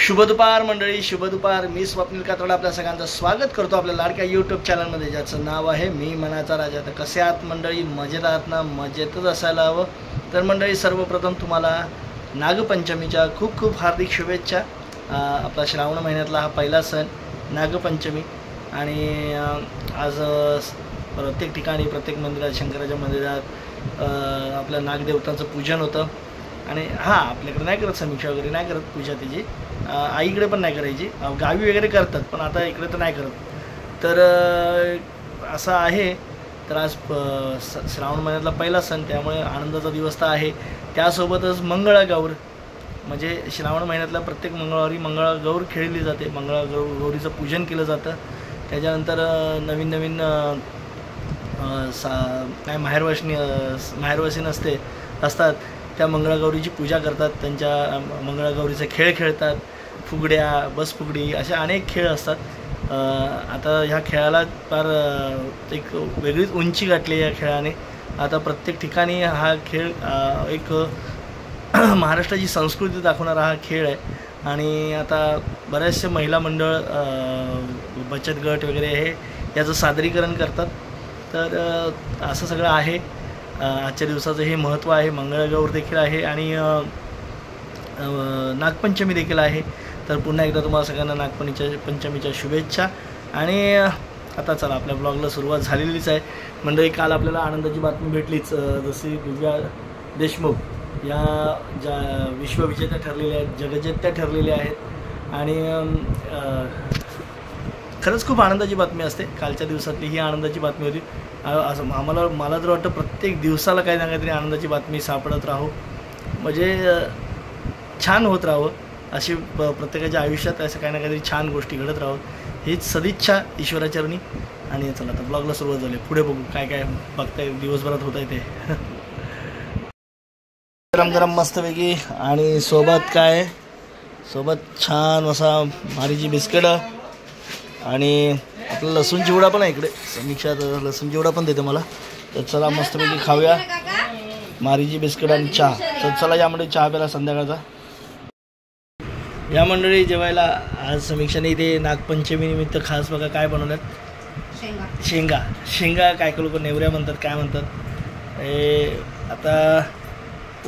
शुभ दुपार मंडळी, शुभ दुपार. मी स्वप्नील कातोडे आपल्या सगळ्यांचं स्वागत करतो आपल्या लाडक्या यूट्यूब चॅनलमध्ये, ज्याचं नाव आहे मी मनाचा राजा. तर कसे आहात मंडळी? मजेत आहात ना? मजेतच असायला हवं. तर मंडळी, सर्वप्रथम तुम्हाला नागपंचमीच्या खूप खूप हार्दिक शुभेच्छा. आपला श्रावण महिन्यातला हा पहिला सण नागपंचमी, आणि आज प्रत्येक ठिकाणी, प्रत्येक मंदिरात, शंकराच्या मंदिरात आपल्या नागदेवतांचं पूजन होतं. आणि हां, आपल्याकडे नाही करत समीक्षा वगैरे, नाही करत पूजा त्याची. आईकडे पण नाही करायची, गावी वगैरे करतात, पण आता इकडे तर नाही करत. तर असं आहे. तर आज श्रावण महिन्यातला पहिला सण, त्यामुळे आनंदाचा दिवस तर आहे. त्यासोबतच मंगळागौर, म्हणजे श्रावण महिन्यातल्या प्रत्येक मंगळवारी मंगळागौर खेळली जाते. मंगळागौरीचं पूजन केलं जातं. त्याच्यानंतर नवीन नवीन काय माहेरवाशीण असतात त्या मंगळागौरीची पूजा करतात. त्यांच्या मंगळागौरीचे खेळ खेळतात. फुगड्या, बसफुगडी, अशा अनेक खेळ असतात. आता ह्या खेळाला फार एक वेगळीच उंची गाठली या खेळाने. आता प्रत्येक ठिकाणी हा खेळ एक महाराष्ट्राची संस्कृती दाखवणारा हा खेळ आहे. आणि आता बऱ्याचशा महिला मंडळ, बचत गट वगैरे हे याचं सादरीकरण करतात. तर असं सगळं आहे. आजच्या दिवसाचं हे महत्त्व आहे. मंगळागौर देखील आहे आणि नागपंचमी देखील आहे. तर पुन्हा एकदा तुम्हाला सगळ्यांना नागपंचमीच्या शुभेच्छा. आणि आता चला, आपल्या ब्लॉगला सुरुवात झालेलीच आहे मंडळी. काल आपल्याला आनंदाची बातमी भेटलीच, जशी दिव्या देशमुख या ज्या विश्वविजेत्या ठरलेल्या आहेत, जगजेत्या ठरलेल्या आहेत. आणि खरंच खूप आनंदाची बातमी असते. कालच्या दिवसातली ही आनंदाची बातमी होती. असं मला तर वाटतं प्रत्येक दिवसाला काही ना काहीतरी आनंदाची बातमी सापडत राहो, म्हणजे छान होत राहावं. अशी प्रत्येकाच्या आयुष्यात असं काही ना काहीतरी छान गोष्टी घडत राहावं, हीच सदिच्छा ईश्वराचरणी. आणि चला, आता ब्लॉगला सुरुवात झाली. पुढे बघू काय काय बघताय दिवसभरात होत आहे ते. गरम गरम मस्तपैकी. आणि सोबत काय, सोबत छान असा मारीची बिस्किटं, आणि आपला लसूण चिवडा पण आहे इकडे. समीक्षा लसूण चिवडा पण देते मला. तर चला मस्तपैकी खाऊया. मारीची बिस्किट आणि चहा. तर चला, यामध्ये चहा प्याला संध्याकाळचा. या मंडळी जेवायला आज समीक्षाने इथे नागपंचमी निमित्त खास बघा काय बनवल्यात. शेंगा काय काय लोक नेवऱ्या म्हणतात, काय म्हणतात. हे आता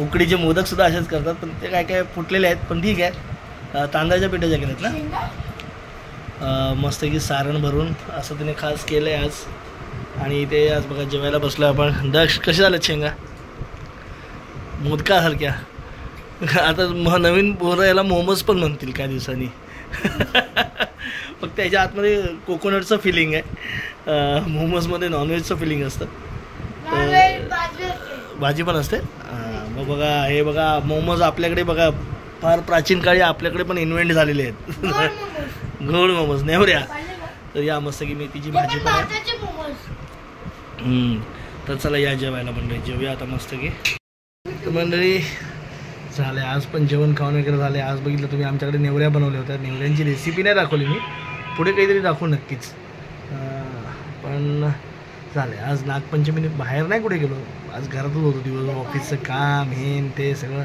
उकडीचे मोदकसुद्धा असेच करतात, पण ते काय काय फुटलेले आहेत, पण ठीक आहे. तांदळाच्या पिठाच्या केल्यात ना. मस्त की सारण भरून असं तिने खास केलं आहे आज. आणि इथे आज बघा जेवायला बसलो आपण. दक्ष, कसे झालेत शेंगा? मोदकासारख्या. आता नवीन पोरं याला मोमोज पण म्हणतील काय दिवसांनी. फक्त त्याच्या आतमध्ये कोकोनटचं फिलिंग आहे. मोमोजमध्ये नॉनव्हेजचं फिलिंग असतं. भाजी पण असते. मग बघा, हे बघा मोमोज आपल्याकडे बघा फार प्राचीन काळी आपल्याकडे पण इन्व्हेंट झालेले आहेत. गोड मोमोज, नेवऱ्या. तर या मस्त की मेथीची भाजी पण आहे. तर चला या जेवायला मंडळी, जेवूया आता मस्त की. तर मंडळी झाले, आज पण जेवण खाऊन वगैरे झाले. आज बघितलं तुम्ही आमच्याकडे नेवऱ्या बनवल्या होत्या. नेवऱ्यांची रेसिपी नाही दाखवली मी, पुढे काहीतरी दाखवू नक्कीच. पण झाले. आज नागपंचमीने बाहेर नाही कुठे गेलो, आज घरातच होतो दिवस. ऑफिसचं काम हे ते सगळं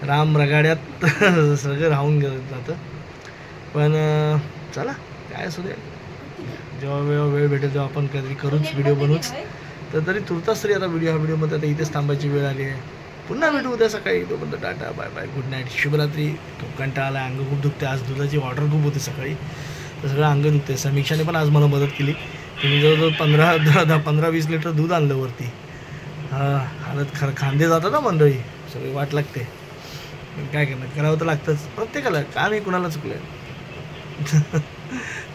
राम रगाड्यात सगळं राहून जातं. पण चला, काय असू दे, जेव्हा वेळ भेटेल तेव्हा आपण कधी करूच, व्हिडिओ बनवूच. तर तरी तुर्तास तरी आता हा व्हिडिओमध्ये आता इथेच थांबायची वेळ आली आहे. पुन्हा भेटू उद्या सकाळी. तोपर्यंत tata, bye bye, good night, शुभरात्री. खूप कंटाळा आला, अंग खूप दुखते. आज दुधाची ऑर्डर खूप होती सकाळी, तर सगळं अंग दुखते. समीक्षाने पण आज मला मदत केली. तुम्ही जवळजवळ 15-20 लिटर दूध आणलं वरती. हालत खांदे जातात ना मंडळी, सगळी वाट लागते. काय करणार, करावं तर लागतंच प्रत्येकाला. का नाही कुणाला चुकलं.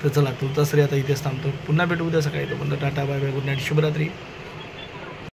तर चला, तुर्तास तरी आता इथेच थांबतो. पुन्हा भेटू उद्या सकाळी. तोपर्यंत tata, bye bye, good night, शुभरात्री.